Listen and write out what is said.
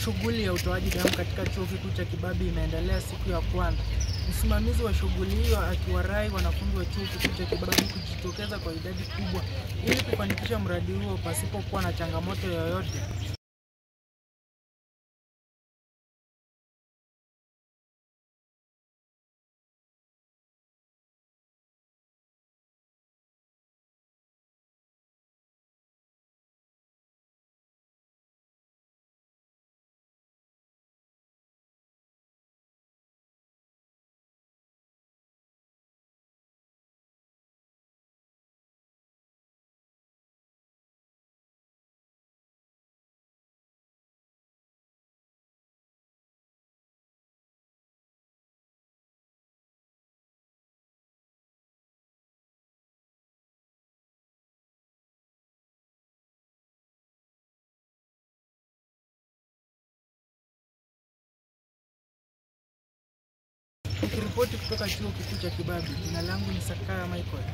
Shughuli ya utoaji damu katika chuo kikuu cha Kibabii imeendelea siku ya kwanza. Msimamizi wa shughuli hiyo akiwarai wanafunzi wa chuo kikuu cha Kibabii kujitokeza kwa idadi kubwa ili kufanikisha mradi huo pasipokuwa na changamoto yoyote. Nikiripoti kutoka chuo kikuu cha Kibabii, jina langu ni Sakaya Michael.